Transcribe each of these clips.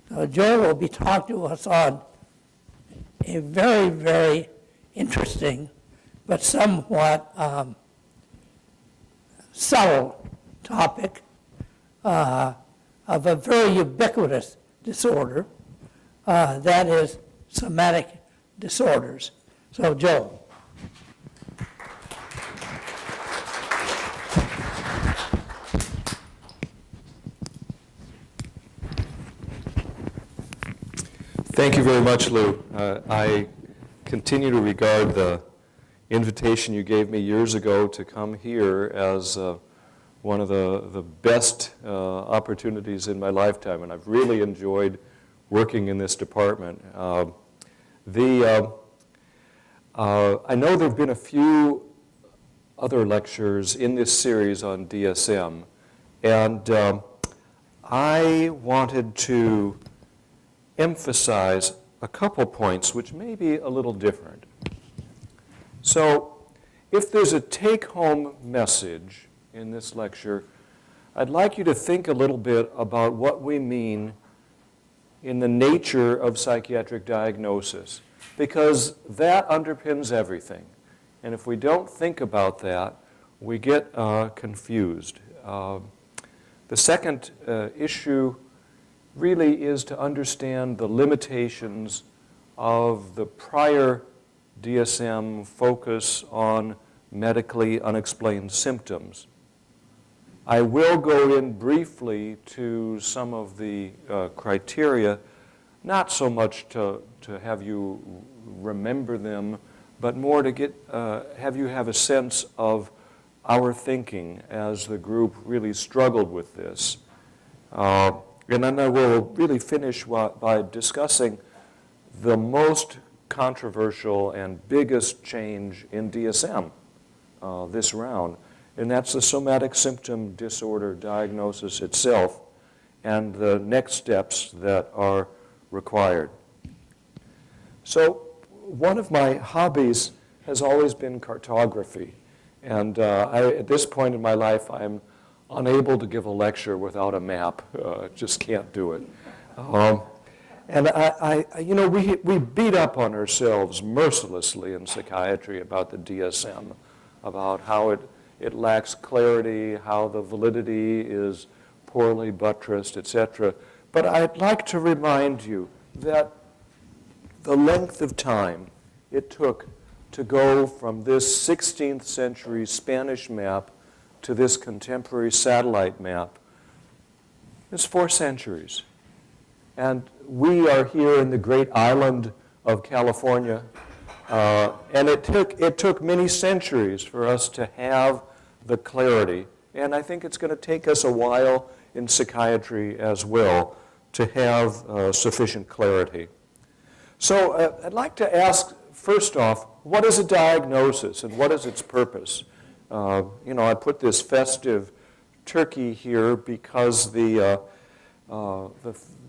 Joel will be talking to us on a very, very interesting but somewhat subtle topic of a very ubiquitous disorder, that is somatic disorders. So, Joel. Thank you very much, Lou. I continue to regard the invitation you gave me years ago to come here as one of the best opportunities in my lifetime, and I've really enjoyed working in this department. I know there have been a few other lectures in this series on DSM, and I wanted to emphasize a couple points which may be a little different. So if there's a take-home message in this lecture, I'd like you to think a little bit about what we mean in the nature of psychiatric diagnosis, because that underpins everything. And if we don't think about that, we get confused. The second issue really is to understand the limitations of the prior DSM focus on medically unexplained symptoms. I will go in briefly to some of the criteria, not so much to have you remember them, but more to have you have a sense of our thinking as the group really struggled with this. And then I will really finish by discussing the most controversial and biggest change in DSM this round, and that's the somatic symptom disorder diagnosis itself and the next steps that are required. So one of my hobbies has always been cartography, and at this point in my life I'm unable to give a lecture without a map. Just can't do it. And we beat up on ourselves mercilessly in psychiatry about the DSM, about how it lacks clarity, how the validity is poorly buttressed, etc. But I'd like to remind you that the length of time it took to go from this 16th century Spanish map to this contemporary satellite map is 4 centuries. And we are here in the great island of California, and it took many centuries for us to have the clarity. And I think it's going to take us a while in psychiatry as well to have sufficient clarity. So I'd like to ask, first off, what is a diagnosis and what is its purpose? I put this festive turkey here because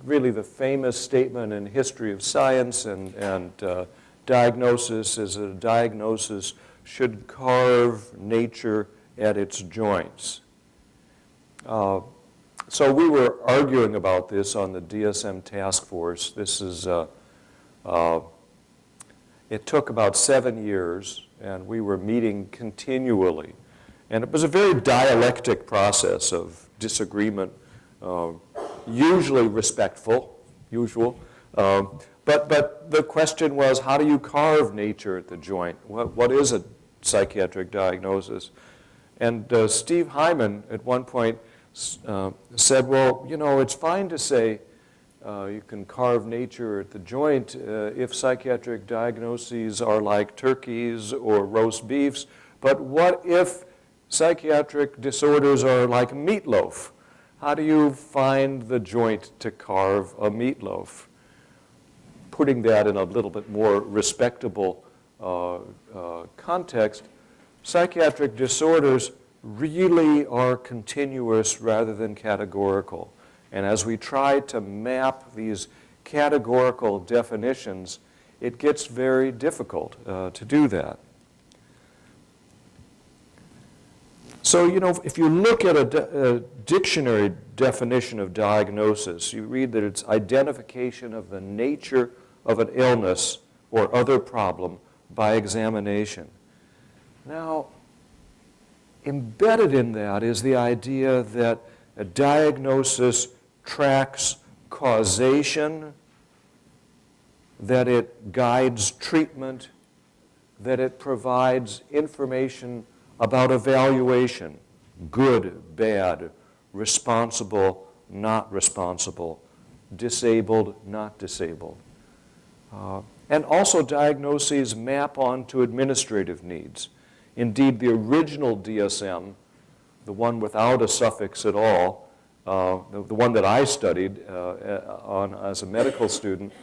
really the famous statement in history of science and diagnosis is that a diagnosis should carve nature at its joints. So we were arguing about this on the DSM task force. This is, it took about 7 years, and we were meeting continually. And it was a very dialectic process of disagreement, usually respectful, but the question was, how do you carve nature at the joint? What is a psychiatric diagnosis? And Steve Hyman at one point said, well, it's fine to say you can carve nature at the joint if psychiatric diagnoses are like turkeys or roast beefs, but what if psychiatric disorders are like meatloaf? How do you find the joint to carve a meatloaf? Putting that in a little bit more respectable context, psychiatric disorders really are continuous rather than categorical. And as we try to map these categorical definitions, it gets very difficult to do that. So, you know, if you look at a dictionary definition of diagnosis, you read that it's identification of the nature of an illness or other problem by examination. Now, embedded in that is the idea that a diagnosis tracks causation, that it guides treatment, that it provides information about evaluation, good, bad, responsible, not responsible, disabled, not disabled. And also diagnoses map onto administrative needs. Indeed, the original DSM, the one without a suffix at all, the one that I studied on as a medical student,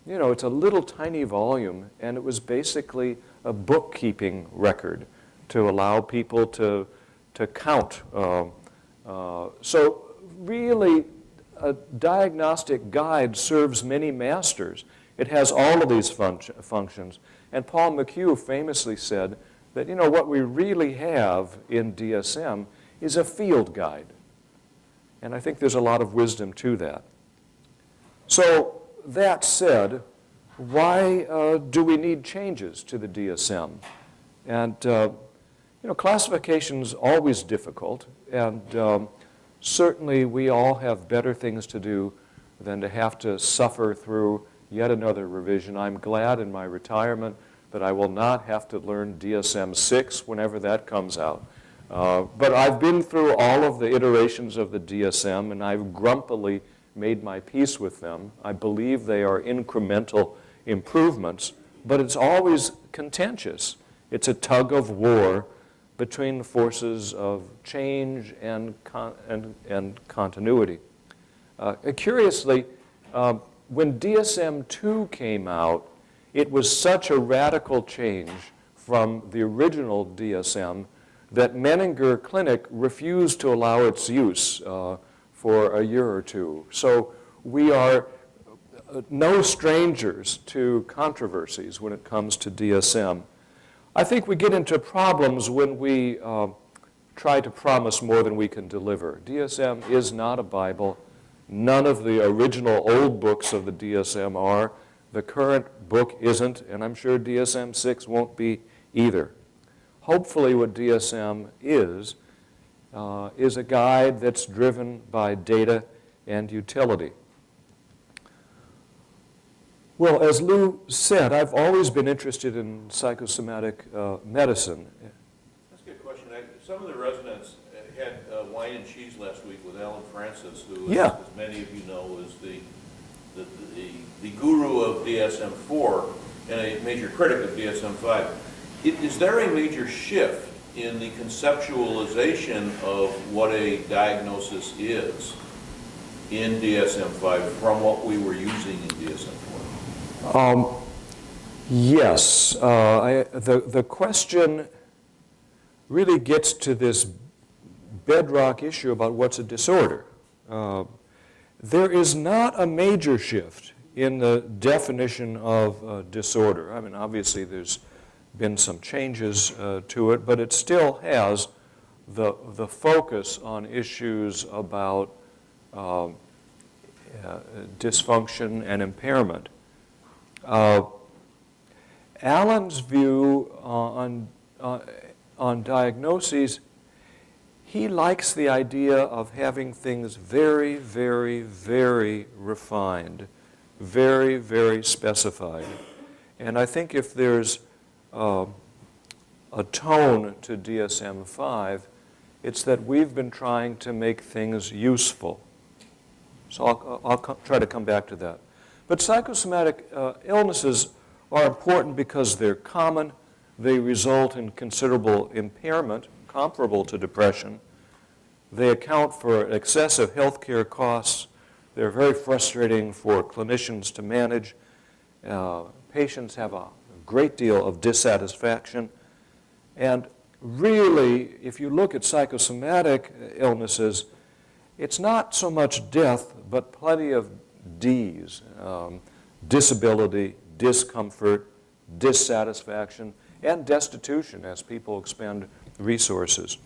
you know, it's a little tiny volume, and it was basically a bookkeeping record to allow people to count. So really, a diagnostic guide serves many masters. It has all of these functions. And Paul McHugh famously said that, you know, what we really have in DSM is a field guide. And I think there's a lot of wisdom to that. So that said, why do we need changes to the DSM? And, you know, classification is always difficult, and certainly we all have better things to do than to have to suffer through yet another revision. I'm glad in my retirement that I will not have to learn DSM-6 whenever that comes out. But I've been through all of the iterations of the DSM, and I've grumpily made my peace with them. I believe they are incremental improvements, but it's always contentious. It's a tug of war between the forces of change and continuity. Curiously, when DSM-2 came out, it was such a radical change from the original DSM that Menninger Clinic refused to allow its use for a year or two. So we are no strangers to controversies when it comes to DSM. I think we get into problems when we try to promise more than we can deliver. DSM is not a Bible. None of the original old books of the DSM are. The current book isn't, and I'm sure DSM-6 won't be either. Hopefully what DSM is a guide that's driven by data and utility. Well, as Lou said, I've always been interested in psychosomatic medicine. That's a good question. Some of the residents had wine and cheese last week with Alan Francis, who, as many of you know, is the guru of DSM-4 and a major critic of DSM-5. Is there a major shift in the conceptualization of what a diagnosis is in DSM-5 from what we were using in DSM-4? Yes. The question really gets to this bedrock issue about what's a disorder. There is not a major shift in the definition of disorder. I mean, obviously there's been some changes to it, but it still has the focus on issues about dysfunction and impairment. Alan's view on diagnoses, he likes the idea of having things very, very, very refined, very, very specified. And I think if there's a tone to DSM-5, it's that we've been trying to make things useful. So I'll try to come back to that. But psychosomatic illnesses are important because they're common. They result in considerable impairment, comparable to depression. They account for excessive healthcare costs. They're very frustrating for clinicians to manage. Patients have a great deal of dissatisfaction. And really, if you look at psychosomatic illnesses, it's not so much death, but plenty of Ds, disability, discomfort, dissatisfaction, and destitution as people expend resources.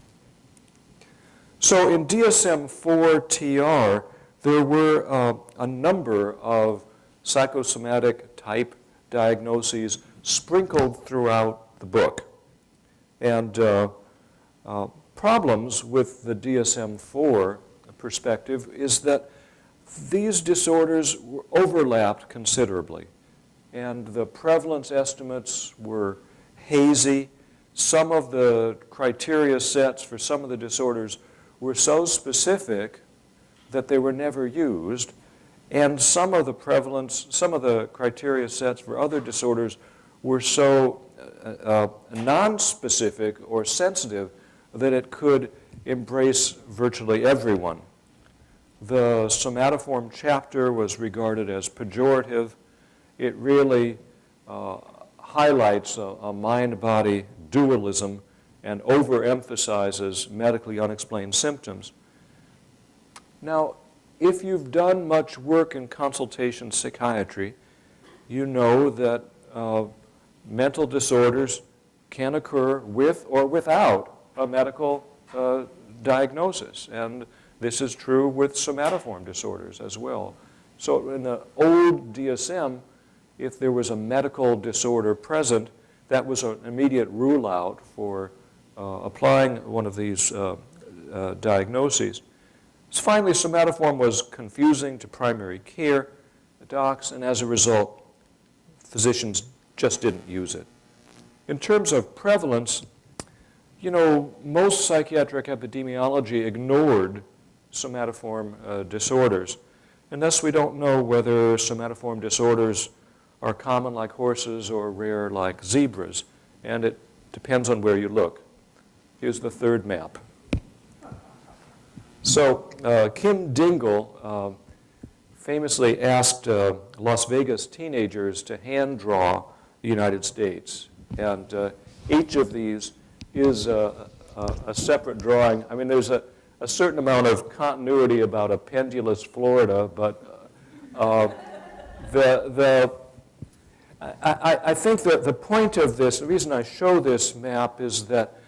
So in DSM-4 TR, there were a number of psychosomatic type diagnoses sprinkled throughout the book. And problems with the DSM-4 perspective is that these disorders overlapped considerably, and the prevalence estimates were hazy. Some of the criteria sets for some of the disorders were so specific that they were never used, and some of the criteria sets for other disorders were so non-specific or sensitive that it could embrace virtually everyone. The somatoform chapter was regarded as pejorative. It really highlights a mind-body dualism and overemphasizes medically unexplained symptoms. Now, if you've done much work in consultation psychiatry, you know that mental disorders can occur with or without a medical diagnosis. And this is true with somatoform disorders as well. So in the old DSM, if there was a medical disorder present, that was an immediate rule out for applying one of these diagnoses. So finally, somatoform was confusing to primary care docs, and as a result, physicians just didn't use it. In terms of prevalence, you know, most psychiatric epidemiology ignored somatoform disorders, and thus we don't know whether somatoform disorders are common like horses or rare like zebras, and it depends on where you look. Here's the third map. So Kim Dingle famously asked Las Vegas teenagers to hand draw the United States, and each of these is a separate drawing. I mean, there's a certain amount of continuity about a pendulous Florida, but I think that the point of this, the reason I show this map is that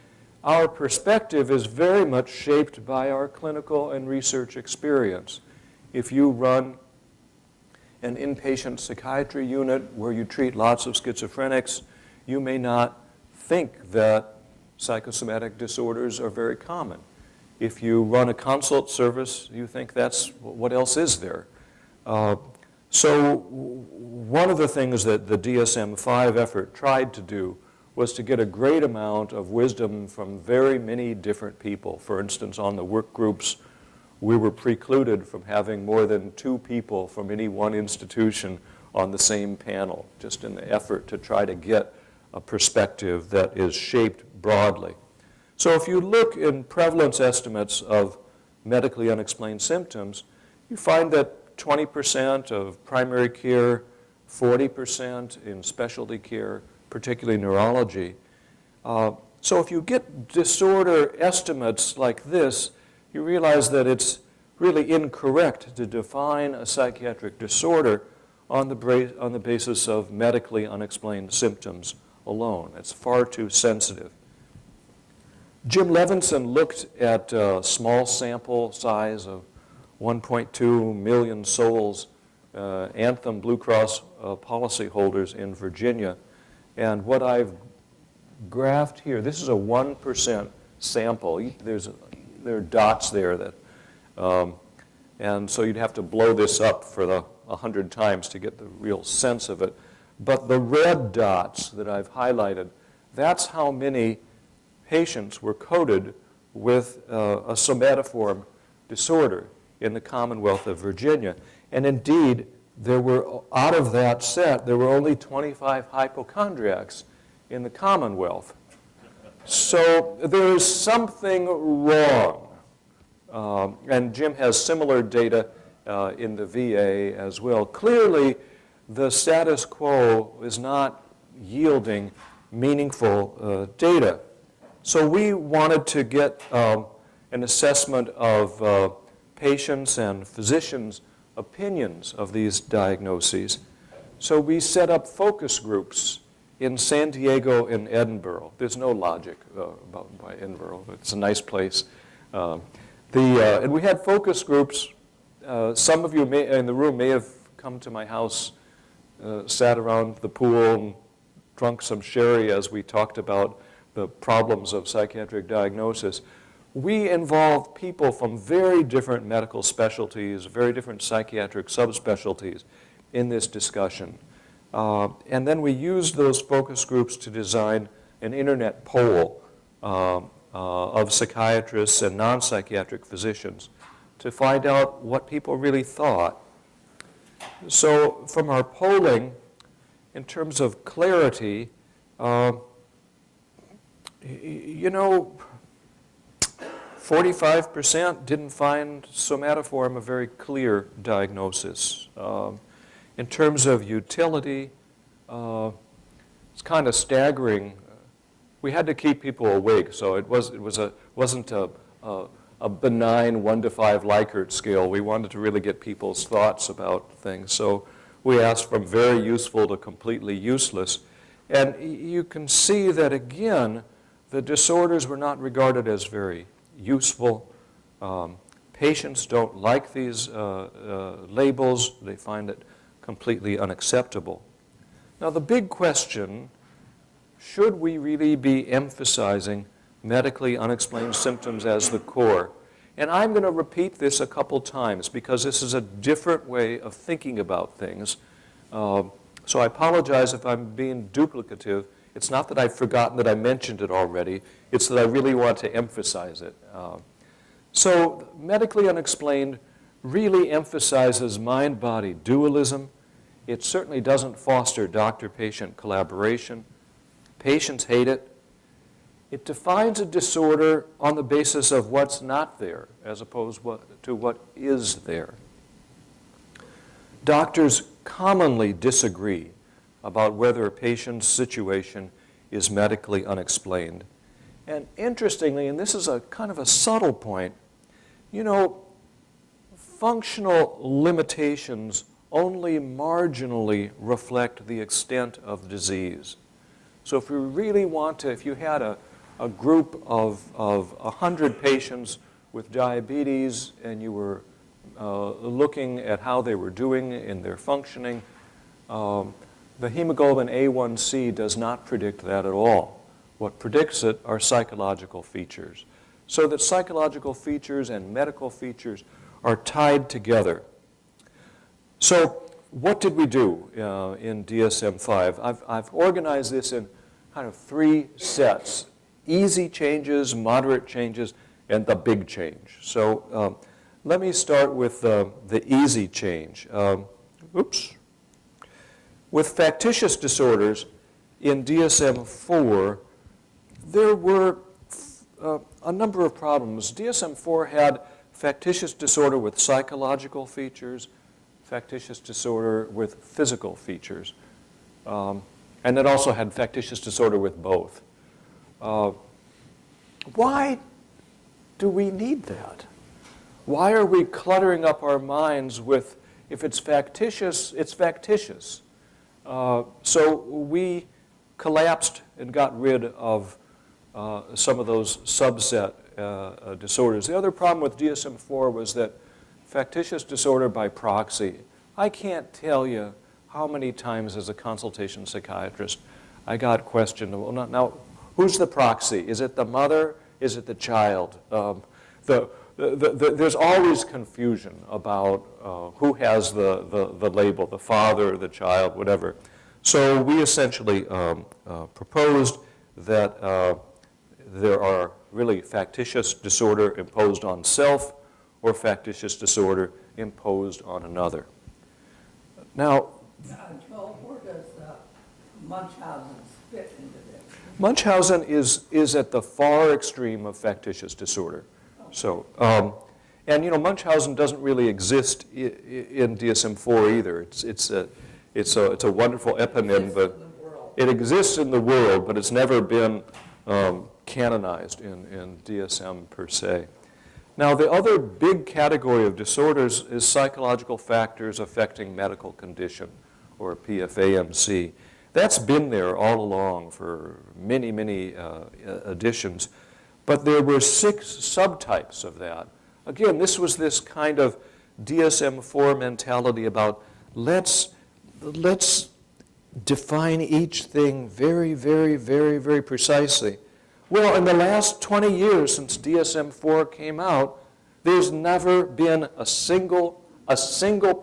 our perspective is very much shaped by our clinical and research experience. If you run an inpatient psychiatry unit where you treat lots of schizophrenics, you may not think that psychosomatic disorders are very common. If you run a consult service, you think that's, what else is there? So one of the things that the DSM-5 effort tried to do was to get a great amount of wisdom from very many different people. For instance, on the work groups, we were precluded from having more than 2 people from any one institution on the same panel, just in the effort to try to get a perspective that is shaped broadly. So if you look in prevalence estimates of medically unexplained symptoms, you find that 20% of primary care, 40% in specialty care, particularly neurology. So if you get disorder estimates like this, you realize that it's really incorrect to define a psychiatric disorder on the basis of medically unexplained symptoms alone. It's far too sensitive. Jim Levinson looked at a small sample size of 1.2 million souls, Anthem Blue Cross policyholders in Virginia. And what I've graphed here, this is a 1% sample. There are dots there that, and so you'd have to blow this up for the 100 times to get the real sense of it. But the red dots that I've highlighted, that's how many patients were coded with a somatoform disorder in the Commonwealth of Virginia. And indeed, there were, out of that set, there were only 25 hypochondriacs in the Commonwealth. So there is something wrong. And Jim has similar data in the VA as well. Clearly, the status quo is not yielding meaningful data. So we wanted to get an assessment of patients and physicians' opinions of these diagnoses. So we set up focus groups in San Diego and Edinburgh. There's no logic by Edinburgh. It's a nice place. And we had focus groups. Some of you in the room may have come to my house, sat around the pool and drunk some sherry as we talked about the problems of psychiatric diagnosis. We involved people from very different medical specialties, very different psychiatric subspecialties in this discussion. And then we used those focus groups to design an internet poll of psychiatrists and non-psychiatric physicians to find out what people really thought. So from our polling, in terms of clarity, 45% didn't find somatoform a very clear diagnosis. In terms of utility, it's kind of staggering. We had to keep people awake, so it wasn't a benign 1 to 5 Likert scale. We wanted to really get people's thoughts about things. So we asked from very useful to completely useless. And you can see that, again, the disorders were not regarded as very useful. Patients don't like these labels. They find it completely unacceptable. Now, the big question, should we really be emphasizing medically unexplained symptoms as the core? And I'm going to repeat this a couple times because this is a different way of thinking about things. So I apologize if I'm being duplicative. It's not that I've forgotten that I mentioned it already. It's that I really want to emphasize it. So medically unexplained really emphasizes mind-body dualism. It certainly doesn't foster doctor-patient collaboration. Patients hate it. It defines a disorder on the basis of what's not there as opposed to what is there. Doctors commonly disagree about whether a patient's situation is medically unexplained. And interestingly, and this is a kind of a subtle point, functional limitations only marginally reflect the extent of disease. So if we really want to, if you had a group of 100 patients with diabetes and you were looking at how they were doing in their functioning, the hemoglobin A1C does not predict that at all. What predicts it are psychological features. So that psychological features and medical features are tied together. So what did we do in DSM-5? I've organized this in kind of 3 sets: easy changes, moderate changes, and the big change. So let me start with the easy change. With factitious disorders in DSM-4, there were a number of problems. DSM-4 had factitious disorder with psychological features, factitious disorder with physical features, and it also had factitious disorder with both. Why do we need that? Why are we cluttering up our minds with, if it's factitious, it's factitious? So we collapsed and got rid of some of those subset disorders. The other problem with DSM-4 was that factitious disorder by proxy. I can't tell you how many times as a consultation psychiatrist I got questioned, well, now who's the proxy? Is it the mother? Is it the child? There's always confusion about who has the label, the father, the child, whatever. So we essentially proposed that there are really factitious disorder imposed on self or factitious disorder imposed on another. Now, Joel, where does Munchausen fit into this? Munchausen is at the far extreme of factitious disorder. So, and Munchausen doesn't really exist in DSM-4 either. It's a wonderful eponym, but it exists in the world, but it's never been canonized in DSM per se. Now, the other big category of disorders is psychological factors affecting medical condition, or PFAMC. That's been there all along for many editions, but there were 6 subtypes of that. Again, this was this kind of DSM-4 mentality about let's define each thing very, very, very, very precisely. Well, in the last 20 years since DSM-4 came out, there's never been a single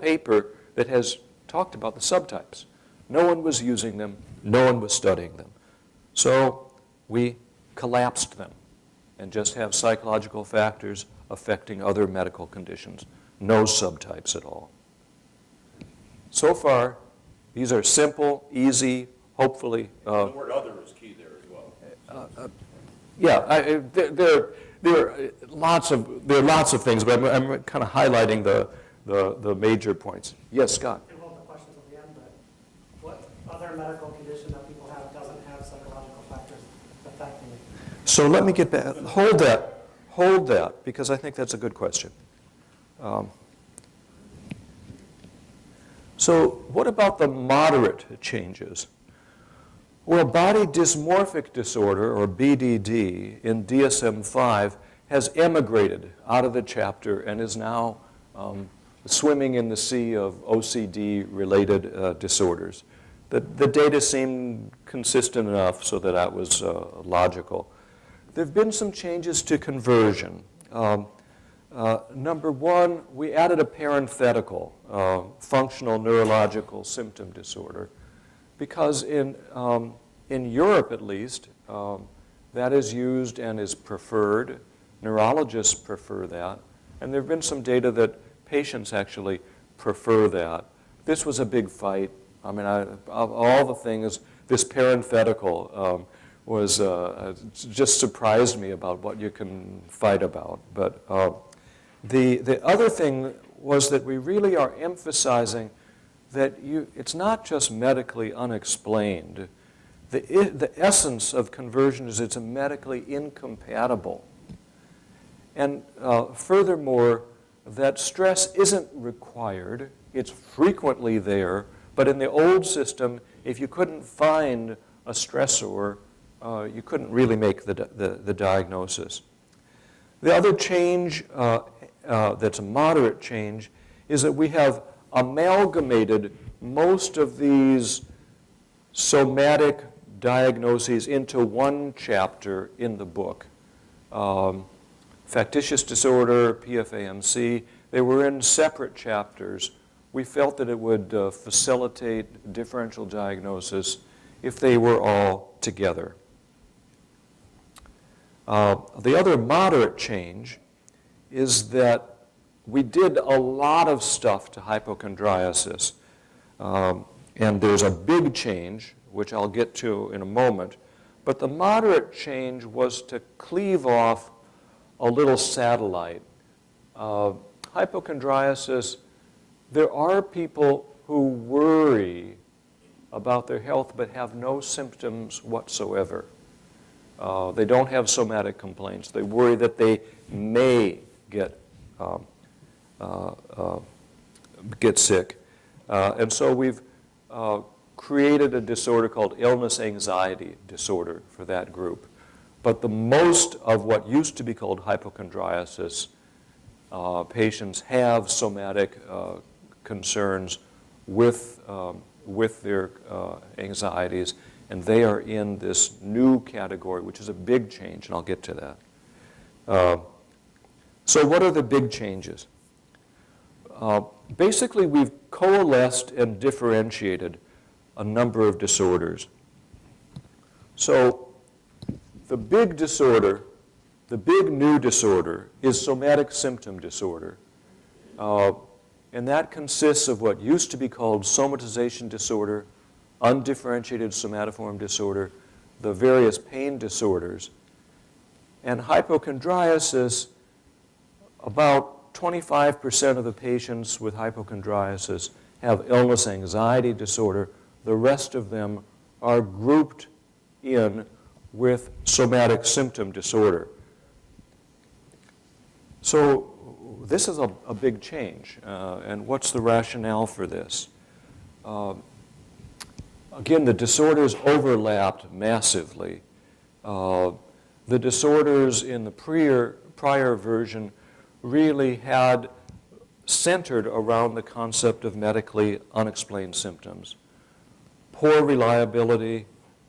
paper that has talked about the subtypes. No one was using them. No one was studying them. So we collapsed them and just have psychological factors affecting other medical conditions. No subtypes at all. So far, these are simple, easy, hopefully. The word other is key there as well. Yeah, there are lots of things, but I'm kind of highlighting the major points. Yes, Scott. And hold the questions at the end, but what other medical condition that people have doesn't have psychological factors affecting it? So let me get back. Hold that, because I think that's a good question. So what about the moderate changes? Well, body dysmorphic disorder, or BDD, in DSM-5 has emigrated out of the chapter and is now swimming in the sea of OCD-related disorders. The data seemed consistent enough so that was logical. There have been some changes to conversion. Number one, we added a parenthetical, functional neurological symptom disorder, because in Europe at least, that is used and is preferred. Neurologists prefer that. And there have been some data that patients actually prefer that. This was a big fight. I mean, of all the things, this parenthetical was just surprised me about what you can fight about. But the other thing was that we really are emphasizing that it's not just medically unexplained. The essence of conversion is it's medically incompatible. And furthermore, that stress isn't required. It's frequently there. But in the old system, if you couldn't find a stressor, you couldn't really make the diagnosis. The other change that's a moderate change is that we have amalgamated most of these somatic diagnoses into one chapter in the book. Factitious disorder, PFAMC, they were in separate chapters. We felt that it would facilitate differential diagnosis if they were all together. The other moderate change is that we did a lot of stuff to hypochondriasis. And there's a big change, which I'll get to in a moment. But the moderate change was to cleave off a little satellite. Hypochondriasis, there are people who worry about their health but have no symptoms whatsoever. They don't have somatic complaints. They worry that they may get sick. And so we've created a disorder called illness anxiety disorder for that group. But the most of what used to be called hypochondriasis, patients have somatic concerns with their anxieties, and they are in this new category, which is a big change, and I'll get to that. So what are the big changes? Basically, we've coalesced and differentiated a number of disorders. So the big disorder, the big new disorder, is somatic symptom disorder. And that consists of what used to be called somatization disorder, undifferentiated somatoform disorder, the various pain disorders. And hypochondriasis, about 25% of the patients with hypochondriasis have illness anxiety disorder. The rest of them are grouped in with somatic symptom disorder. So this is a big change. And what's the rationale for this? Again, the disorders overlapped massively. The disorders in the prior version really had centered around the concept of medically unexplained symptoms. Poor reliability,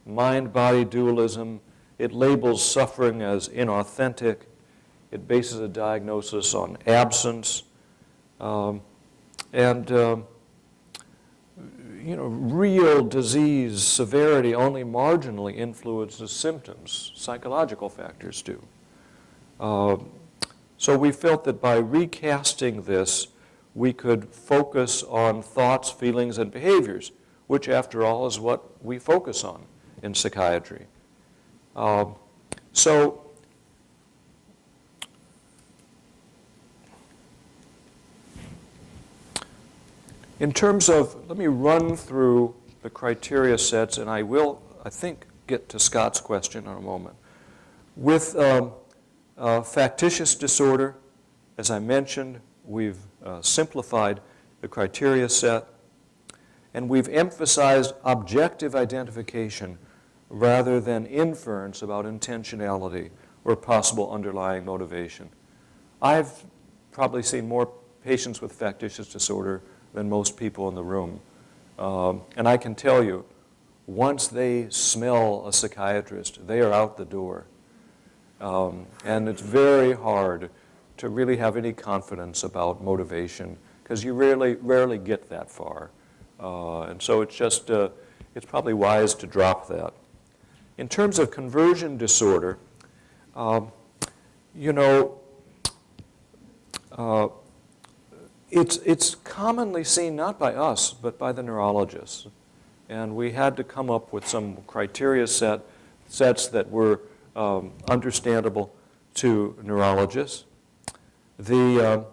mind-body dualism. It labels suffering as inauthentic. It bases a diagnosis on absence. Real disease severity only marginally influences symptoms. Psychological factors do. So we felt that by recasting this, we could focus on thoughts, feelings, and behaviors, which, after all, is what we focus on in psychiatry. In terms of, let me run through the criteria sets, and I will, I think, get to Scott's question in a moment. With factitious disorder, as I mentioned, we've simplified the criteria set, and we've emphasized objective identification rather than inference about intentionality or possible underlying motivation. I've probably seen more patients with factitious disorder than most people in the room. And I can tell you, once they smell a psychiatrist, they are out the door. And it's very hard to really have any confidence about motivation because you rarely get that far. And so it's just, it's probably wise to drop that. In terms of conversion disorder, it's commonly seen not by us, but by the neurologists. And we had to come up with some criteria sets that were understandable to neurologists. The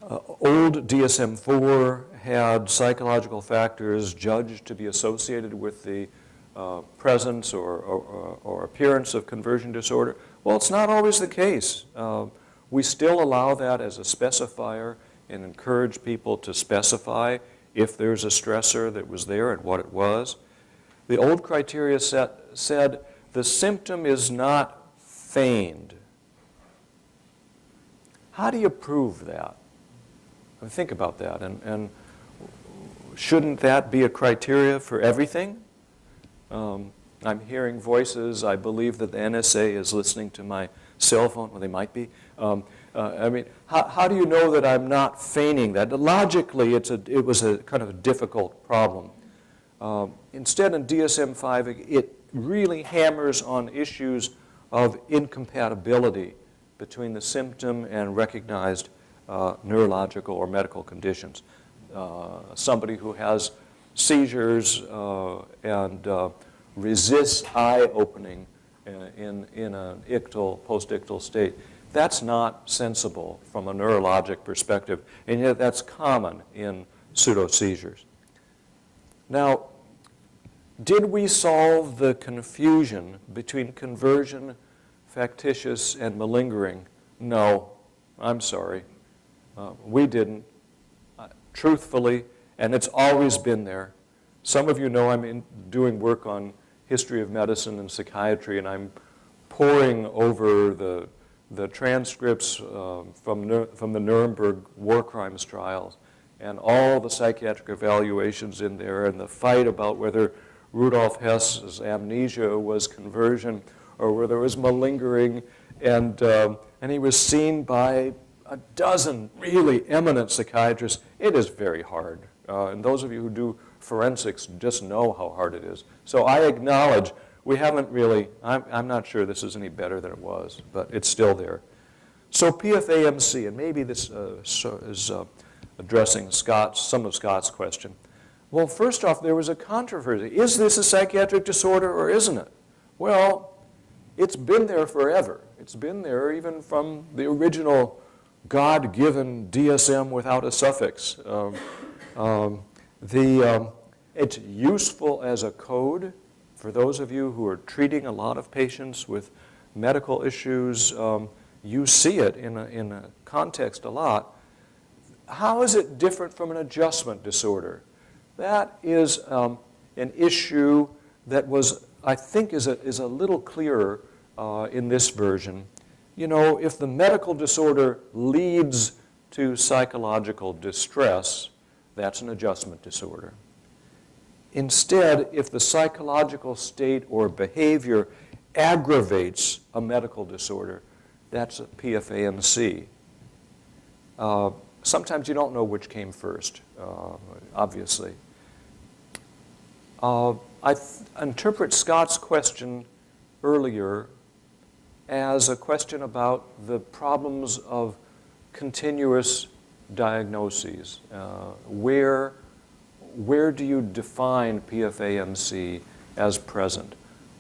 old DSM-4 had psychological factors judged to be associated with the presence or appearance of conversion disorder. Well, it's not always the case. We still allow that as a specifier and encourage people to specify if there's a stressor that was there and what it was. The old criteria set said the symptom is not feigned. How do you prove that? I mean, think about that. And shouldn't that be a criteria for everything? I'm hearing voices. I believe that the NSA is listening to my cell phone. Well, they might be. I mean, how do you know that I'm not feigning that? Logically, it was a kind of a difficult problem. Instead, in DSM-5, it really hammers on issues of incompatibility between the symptom and recognized neurological or medical conditions. Somebody who has seizures and resists eye opening in an post-ictal state, that's not sensible from a neurologic perspective, and yet that's common in pseudo-seizures. Now, did we solve the confusion between conversion, factitious, and malingering? No, I'm sorry. We didn't. Truthfully, and it's always been there. Some of you know I'm doing work on history of medicine and psychiatry, and I'm poring over the transcripts from the Nuremberg war crimes trials and all the psychiatric evaluations in there and the fight about whether Rudolf Hess's amnesia was conversion or whether it was malingering, and he was seen by a dozen really eminent psychiatrists. It is very hard. And those of you who do forensics just know how hard it is. So I acknowledge we haven't really, I'm not sure this is any better than it was, but it's still there. So PFAMC, and maybe this is addressing some of Scott's question. Well, first off, there was a controversy. Is this a psychiatric disorder or isn't it? Well, it's been there forever. It's been there even from the original God-given DSM without a suffix. It's useful as a code for those of you who are treating a lot of patients with medical issues. You see it in a context a lot. How is it different from an adjustment disorder? That is an issue that was, I think, is a little clearer in this version. if the medical disorder leads to psychological distress, that's an adjustment disorder. Instead, if the psychological state or behavior aggravates a medical disorder, that's a PFANC. Sometimes you don't know which came first, obviously. I interpret Scott's question earlier as a question about the problems of continuous diagnoses. Where do you define PFANC as present?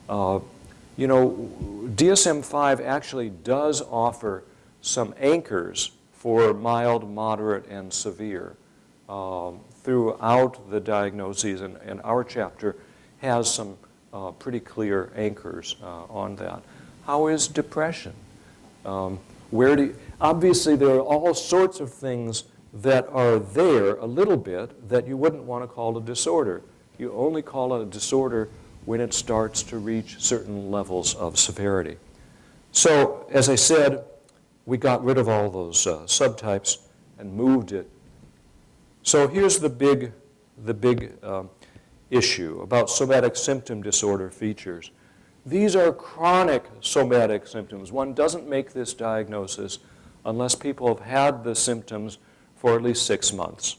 DSM-5 actually does offer some anchors for mild, moderate, and severe throughout the diagnoses, and our chapter has some pretty clear anchors on that. How is depression? Obviously, there are all sorts of things that are there a little bit that you wouldn't want to call a disorder. You only call it a disorder when it starts to reach certain levels of severity. So, as I said, we got rid of all those subtypes and moved it. So here's the big issue about somatic symptom disorder features. These are chronic somatic symptoms. One doesn't make this diagnosis unless people have had the symptoms for at least 6 months.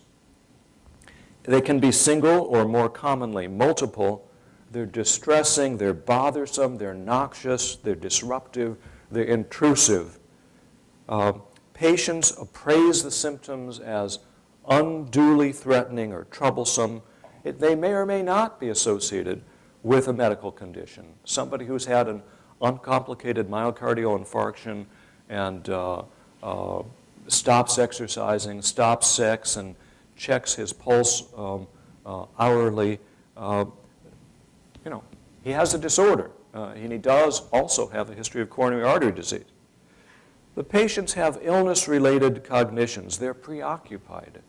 They can be single or more commonly multiple. They're distressing, they're bothersome, they're noxious, they're disruptive, they're intrusive. Patients appraise the symptoms as unduly threatening or troublesome. They may or may not be associated with a medical condition. Somebody who's had an uncomplicated myocardial infarction and stops exercising, stops sex, and checks his pulse hourly, he has a disorder. And he does also have a history of coronary artery disease. The patients have illness-related cognitions. They're preoccupied.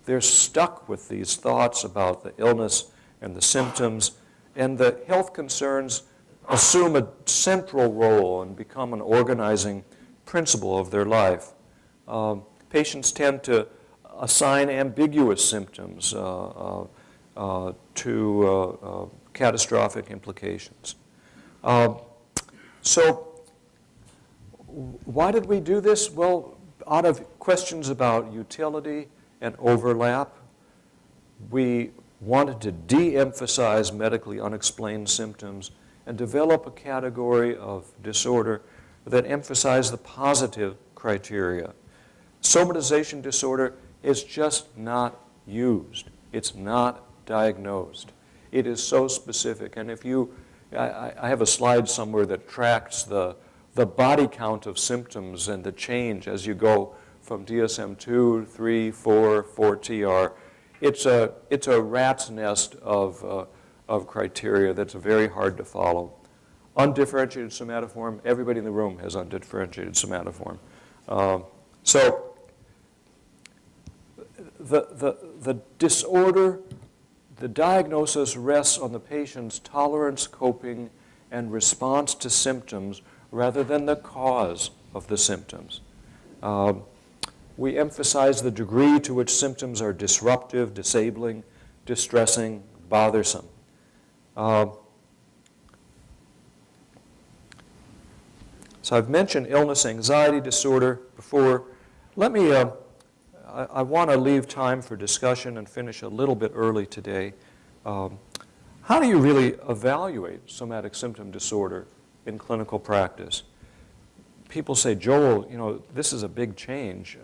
They're stuck with these thoughts about the illness and the symptoms, and the health concerns assume a central role and become an organizing principle of their life. Patients tend to assign ambiguous symptoms to catastrophic implications. So why did we do this? Well, out of questions about utility and overlap, we wanted to de-emphasize medically unexplained symptoms and develop a category of disorder that emphasized the positive criteria. Somatization disorder is just not used. It's not diagnosed. It is so specific. And if I have a slide somewhere that tracks the body count of symptoms and the change as you go from DSM-2, 3, 4, 4TR. It's a rat's nest of criteria that's very hard to follow. Undifferentiated somatoform, everybody in the room has undifferentiated somatoform. So the disorder, the diagnosis rests on the patient's tolerance, coping, and response to symptoms rather than the cause of the symptoms. We emphasize the degree to which symptoms are disruptive, disabling, distressing, bothersome. So I've mentioned illness, anxiety disorder before. Let me, I want to leave time for discussion and finish a little bit early today. How do you really evaluate somatic symptom disorder in clinical practice? People say, Joel, this is a big change.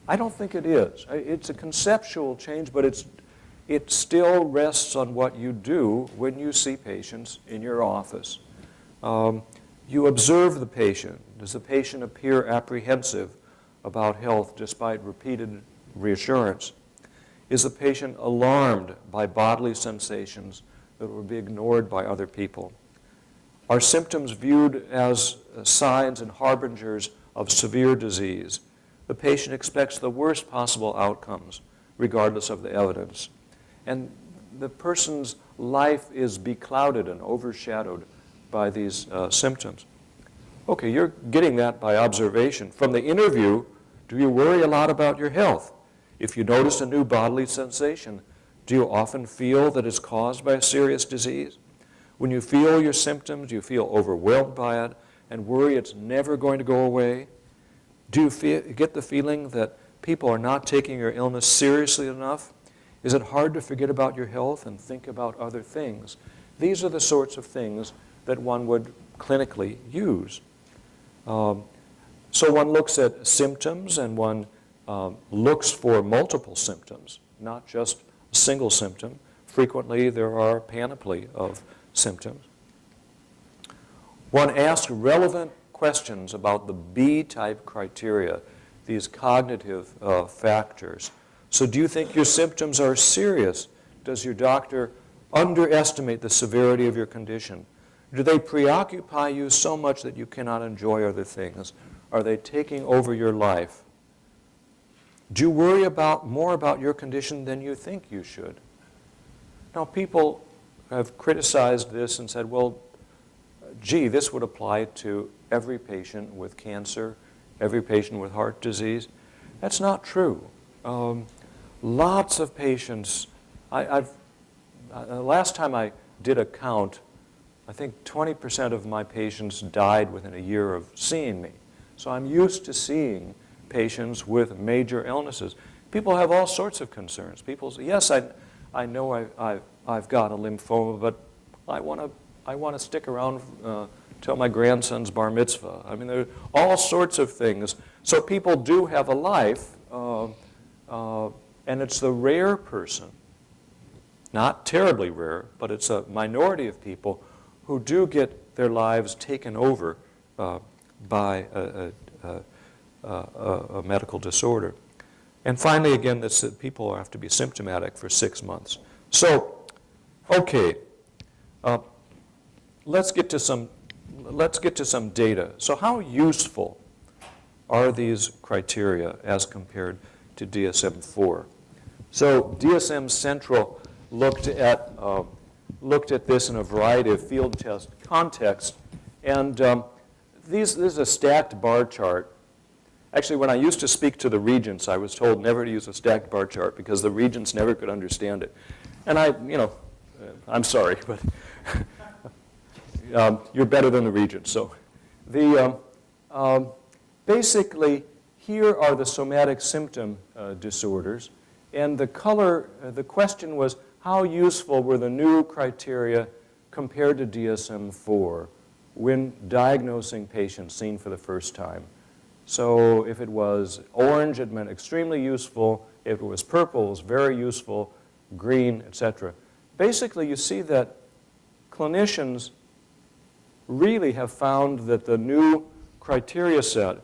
I don't think it is. It's a conceptual change, but it still rests on what you do when you see patients in your office. You observe the patient. Does the patient appear apprehensive about health despite repeated reassurance? Is the patient alarmed by bodily sensations that will be ignored by other people? Are symptoms viewed as signs and harbingers of severe disease? The patient expects the worst possible outcomes, regardless of the evidence. And the person's life is beclouded and overshadowed by these symptoms. Okay, you're getting that by observation. From the interview, do you worry a lot about your health? If you notice a new bodily sensation, do you often feel that it's caused by a serious disease? When you feel your symptoms, do you feel overwhelmed by it and worry it's never going to go away? Do you get the feeling that people are not taking your illness seriously enough? Is it hard to forget about your health and think about other things? These are the sorts of things that one would clinically use. So one looks at symptoms and one looks for multiple symptoms, not just a single symptom. Frequently there are a panoply of symptoms. One asks relevant questions about the B-type criteria, these cognitive factors. So do you think your symptoms are serious? Does your doctor underestimate the severity of your condition? Do they preoccupy you so much that you cannot enjoy other things? Are they taking over your life? Do you worry more about your condition than you think you should? Now, people have criticized this and said, well, gee, this would apply to every patient with cancer, every patient with heart disease. That's not true. Lots of patients, last time I did a count, I think 20% of my patients died within a year of seeing me. So I'm used to seeing patients with major illnesses. People have all sorts of concerns. People say, yes, I know I've got a lymphoma, but I want to stick around till my grandson's bar mitzvah. I mean, there are all sorts of things. So people do have a life, and it's the rare person, not terribly rare, but it's a minority of people who do get their lives taken over by a medical disorder. And finally, again, people have to be symptomatic for 6 months. So, okay, let's get to some data. So how useful are these criteria as compared to DSM-4? So DSM Central looked at this in a variety of field test contexts, and this is a stacked bar chart. Actually, when I used to speak to the regents, I was told never to use a stacked bar chart because the regents never could understand it. And I'm sorry, but you're better than the regents. So basically, here are the somatic symptom disorders. And the question was, how useful were the new criteria compared to DSM-4 when diagnosing patients seen for the first time? So if it was orange, it meant extremely useful. If it was purple, it was very useful. Green, etc. Basically, you see that clinicians really have found that the new criteria set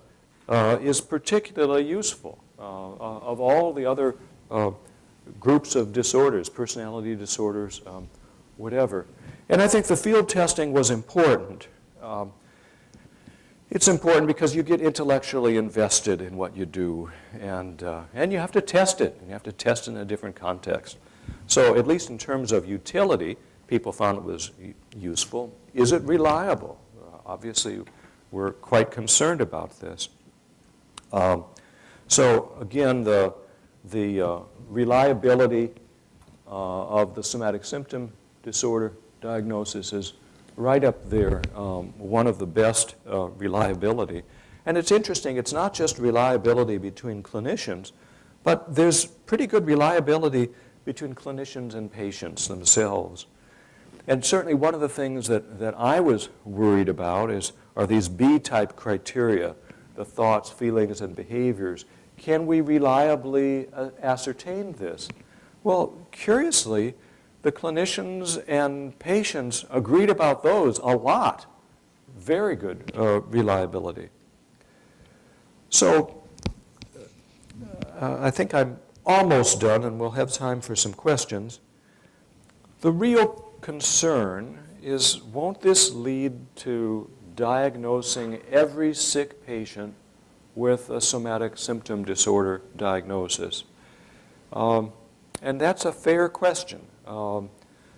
is particularly useful of all the other groups of disorders, personality disorders, whatever. And I think the field testing was important. It's important because you get intellectually invested in what you do, and you have to test it, and you have to test it in a different context. So at least in terms of utility, people found it was useful. Is it reliable? Obviously, we're quite concerned about this. So again, the reliability of the somatic symptom disorder diagnosis is right up there, one of the best reliability. And it's interesting, it's not just reliability between clinicians, but there's pretty good reliability between clinicians and patients themselves. And certainly one of the things that I was worried about are these B-type criteria, the thoughts, feelings, and behaviors. Can we reliably ascertain this? Well, curiously, the clinicians and patients agreed about those a lot. Very good reliability. So I think I'm almost done, and we'll have time for some questions. The real concern is, won't this lead to diagnosing every sick patient with a somatic symptom disorder diagnosis? And that's a fair question.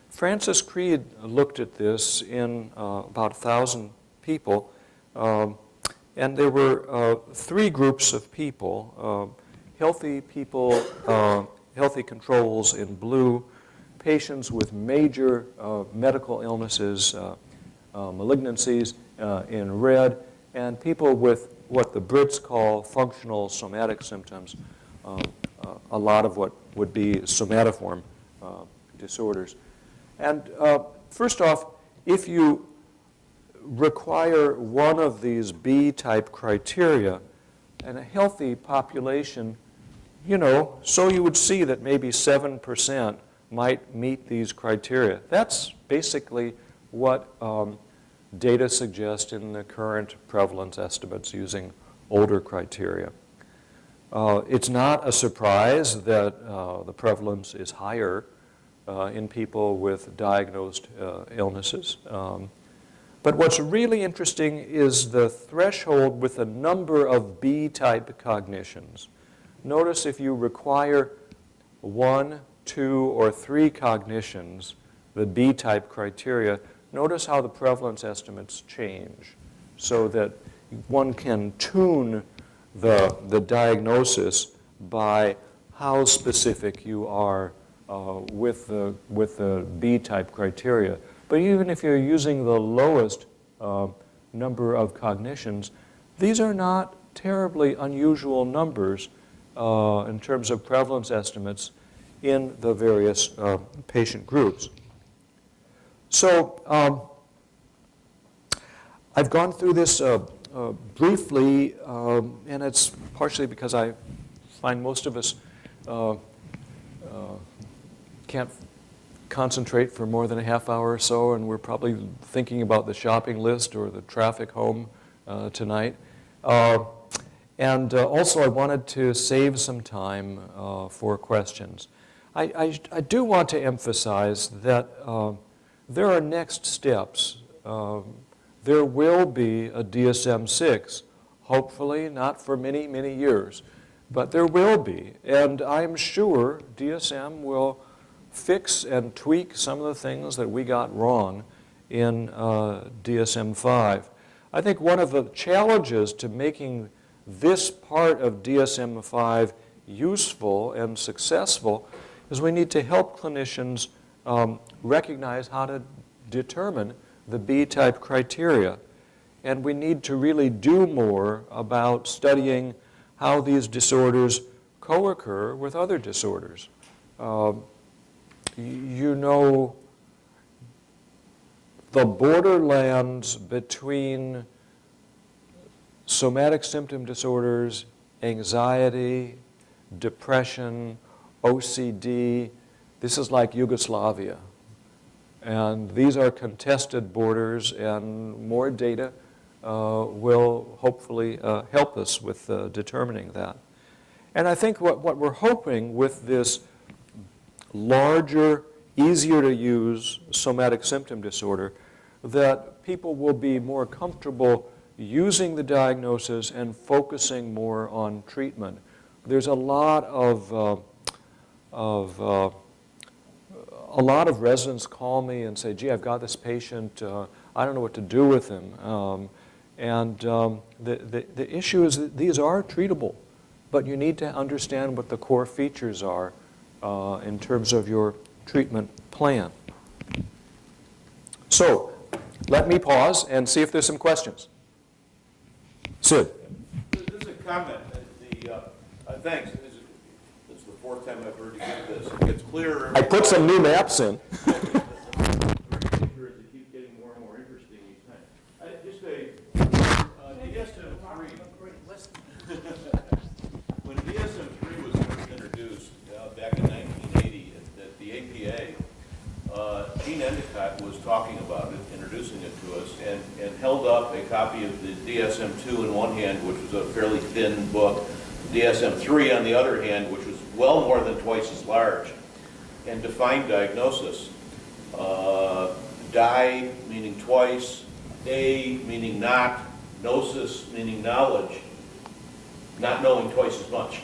Francis Cried looked at this in about 1,000 people And there were 3 groups of people, healthy people, healthy controls in blue, patients with major medical illnesses, malignancies in red, and people with what the Brits call functional somatic symptoms, a lot of what would be somatoform disorders. And first off, if you require one of these B-type criteria in a healthy population, you know, so you would see that maybe 7% might meet these criteria. That's basically what data suggest in the current prevalence estimates using older criteria. It's not a surprise that the prevalence is higher in people with diagnosed illnesses. But what's really interesting is the threshold with the number of B-type cognitions. Notice if you require 1, 2, or 3 cognitions, the B-type criteria, notice how the prevalence estimates change so that one can tune the diagnosis by how specific you are with the B-type criteria. But even if you're using the lowest number of cognitions, these are not terribly unusual numbers in terms of prevalence estimates in the various patient groups. So I've gone through this briefly, and it's partially because I find most of us can't concentrate for more than a half hour or so, and we're probably thinking about the shopping list or the traffic home tonight. And also I wanted to save some time for questions. I do want to emphasize that there are next steps. There will be a DSM-6, hopefully not for many, many years, but there will be. And I'm sure DSM will fix and tweak some of the things that we got wrong in DSM-5. I think one of the challenges to making this part of DSM-5 useful and successful is we need to help clinicians recognize how to determine the B-type criteria. And we need to really do more about studying how these disorders co-occur with other disorders. You know, the borderlands between somatic symptom disorders, anxiety, depression, OCD, this is like Yugoslavia. And these are contested borders, and more data will hopefully help us with determining that. And I think what we're hoping with this larger, easier to use somatic symptom disorder, that people will be more comfortable using the diagnosis and focusing more on treatment. There's a lot of residents call me and say, gee, I've got this patient, I don't know what to do with him. The issue is that these are treatable, but you need to understand what the core features are in terms of your treatment plan. So, let me pause and see if there's some questions. Sid. This is a comment. Thanks. This is the 4th time I've heard you give this. It gets clearer. I put some new maps in. It keeps getting more and more interesting each time. Just DSM-3. When DSM-3 was first introduced back in 1980 at the APA, Gene Endicott was talking about it, introducing it to us, and held up a copy of the DSM-2 in one hand, which was a fairly thin book, DSM-3 on the other hand, which was well more than twice as large, and defined diagnosis. Di meaning twice, a meaning not, gnosis meaning knowledge, not knowing twice as much.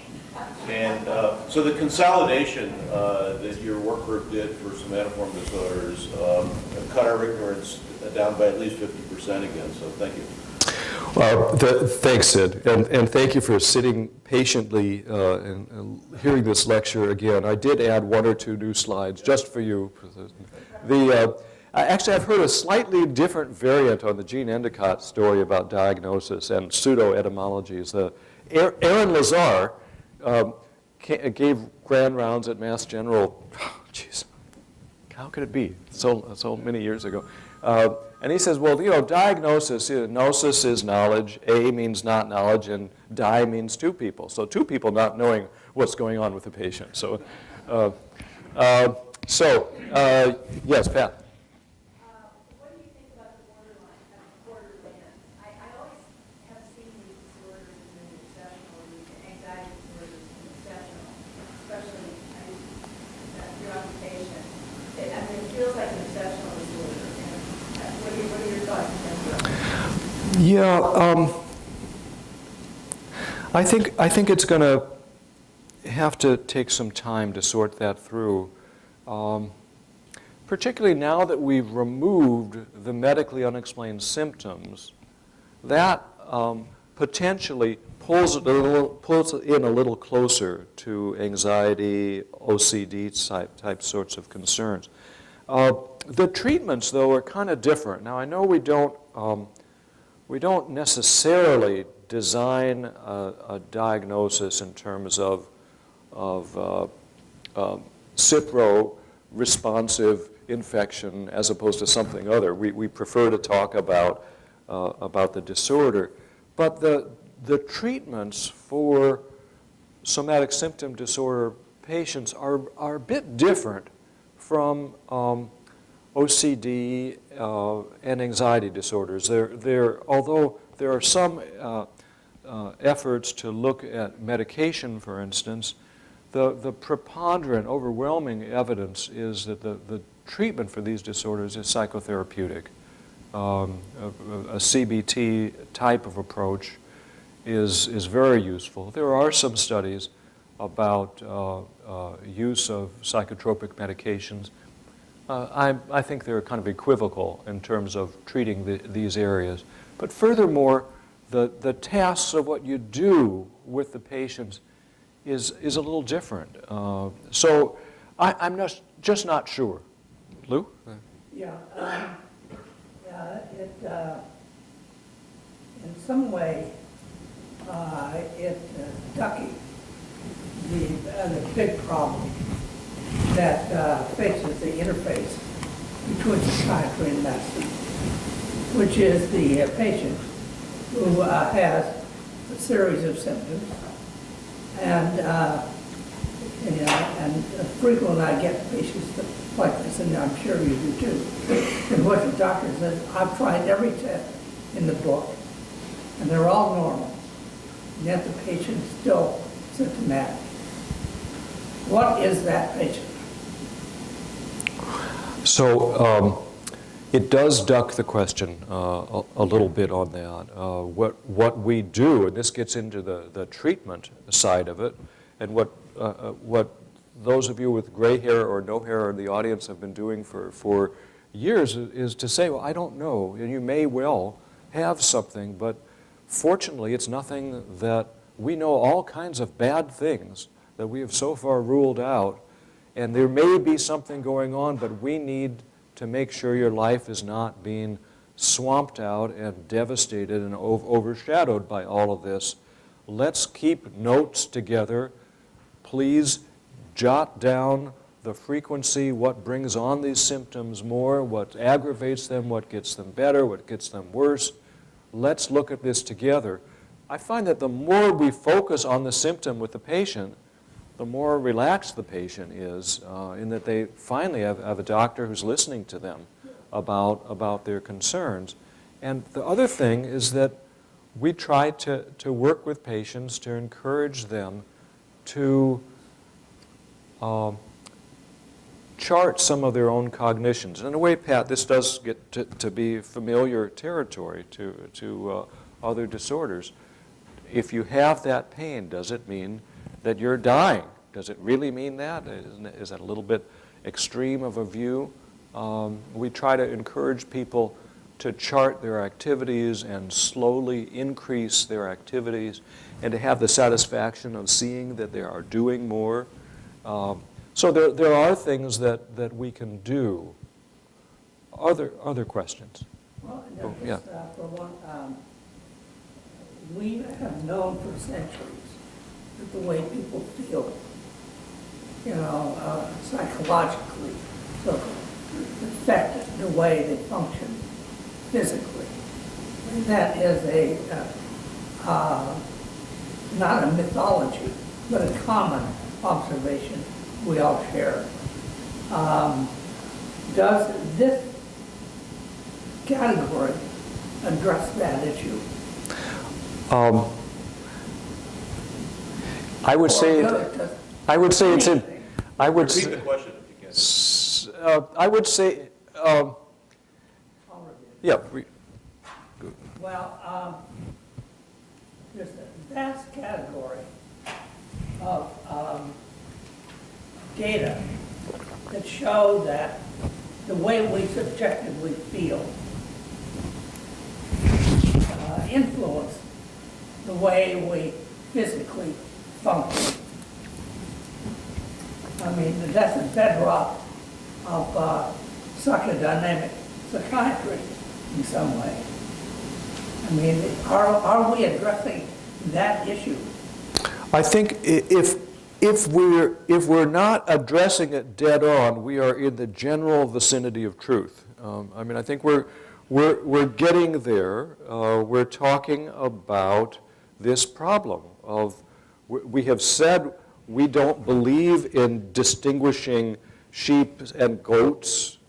And so the consolidation that your work group did for somatoform disorders cut our ignorance down by at least 50% again, so thank you. Thanks, Sid, and thank you for sitting patiently and hearing this lecture again. I did add 1 or 2 new slides just for you. Actually, I've heard a slightly different variant on the Gene Endicott story about diagnosis and pseudo-etymologies. Aaron Lazar gave grand rounds at Mass General, jeez, how could it be, so many years ago. And he says, well, diagnosis, gnosis is knowledge, A means not knowledge, and die means 2 people. So 2 people not knowing what's going on with the patient. So, yes, Pat. What do you think about the borderlands? I always have seen these disorders as exceptional, these anxiety disorders as exceptional, especially your occupation. It feels like an exceptional disorder. What are your thoughts in terms of that? Yeah, I think it's going to have to take some time to sort that through. Particularly now that we've removed the medically unexplained symptoms, that potentially pulls it in a little closer to anxiety, OCD type sorts of concerns. The treatments, though, are kind of different. Now, I know we don't necessarily design a diagnosis in terms of Cipro responsive infection as opposed to something other. We prefer to talk about the disorder. But the treatments for somatic symptom disorder patients are a bit different from OCD and anxiety disorders. Although there are some efforts to look at medication, for instance, the preponderant, overwhelming evidence is that the treatment for these disorders is psychotherapeutic. A CBT type of approach is very useful. There are some studies about use of psychotropic medications. I think they're kind of equivocal in terms of treating these areas. But furthermore, the tasks of what you do with the patients is a little different. So I'm just not sure. Lou? Yeah, in some way, ducking the big problem that faces the interface between psychiatry and medicine, which is the patient who has a series of symptoms, and frequently I get patients like this, and I'm sure you do too. And what the doctor says, I've tried every test in the book, and they're all normal, and yet the patient is still symptomatic. What is that patient? So it does duck the question a little bit on that. What we do, and this gets into the treatment side of it, and what those of you with gray hair or no hair in the audience have been doing for years is to say, well, I don't know, and you may well have something, but fortunately it's nothing that we know all kinds of bad things that we have so far ruled out, and there may be something going on, but we need to make sure your life is not being swamped out and devastated and overshadowed by all of this. Let's keep notes together. Please jot down the frequency, what brings on these symptoms more, what aggravates them, what gets them better, what gets them worse. Let's look at this together. I find that the more we focus on the symptom with the patient, the more relaxed the patient is in that they finally have a doctor who's listening to them about their concerns. And the other thing is that we try to work with patients to encourage them to chart some of their own cognitions. And in a way, Pat, this does get to be familiar territory to other disorders. If you have that pain, does it mean that you're dying? Does it really mean that? Is that a little bit extreme of a view? We try to encourage people to chart their activities and slowly increase their activities and to have the satisfaction of seeing that they are doing more. So there are things that we can do. Other questions? Well, Oh, yeah. for one, we have known for centuries that the way people feel, psychologically, will affect the way they function physically. And that is not a mythology, but a common observation we all share. Does this category address that issue? I would say it's in. I would Repeat say, the question if you can. I would say, yeah. Well, there's a vast category of data that show that the way we subjectively feel influence the way we physically function. I mean, that's a bedrock of psychodynamic psychiatry in some way. I mean, are we addressing that issue? I think if we're not addressing it dead on, we are in the general vicinity of truth. I mean, I think we're getting there. We're talking about this problem of, we have said we don't believe in distinguishing sheep and goats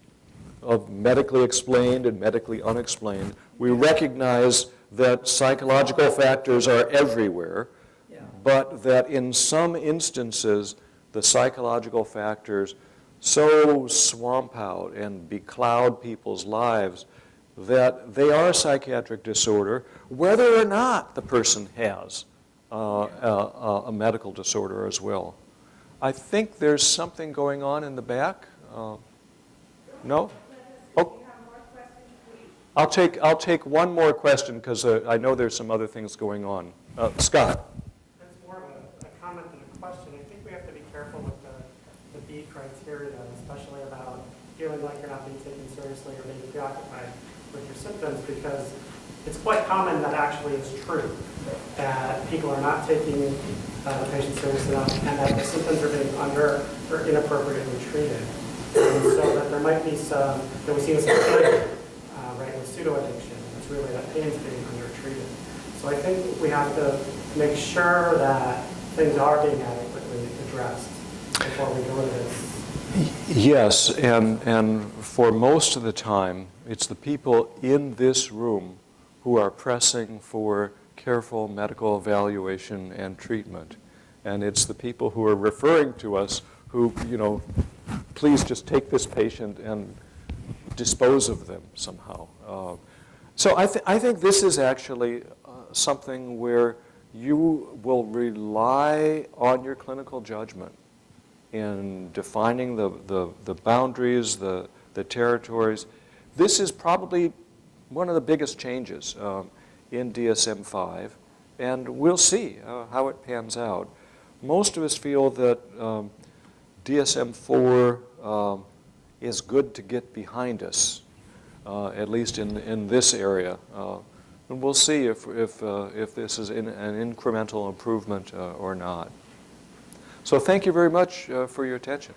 of medically explained and medically unexplained. We recognize that psychological factors are everywhere, but that in some instances, the psychological factors so swamp out and becloud people's lives that they are a psychiatric disorder, whether or not the person has a medical disorder as well. I think there's something going on in the back. No? Oh. I'll take one more question because I know there's some other things going on. Scott. That's more of a comment than a question. I think we have to be careful with the B criteria, especially about feeling like you're not being taken seriously or being preoccupied with your symptoms, because it's quite common that actually it's true that people are not taking the patient seriously enough and that the symptoms are being under or inappropriately treated. And so that there might be some, that we see as a pain, right, with pseudo-addiction. It's really that pain's being undertreated. So I think we have to make sure that things are being adequately addressed before we go into this. Yes, and for most of the time, it's the people in this room who are pressing for careful medical evaluation and treatment. And it's the people who are referring to us who, please just take this patient and dispose of them somehow. So I think this is actually something where you will rely on your clinical judgment in defining the boundaries, the territories. This is probably one of the biggest changes in DSM-5, and we'll see how it pans out. Most of us feel that DSM-4 is good to get behind us, at least in this area. And we'll see if this is an incremental improvement or not. So thank you very much for your attention.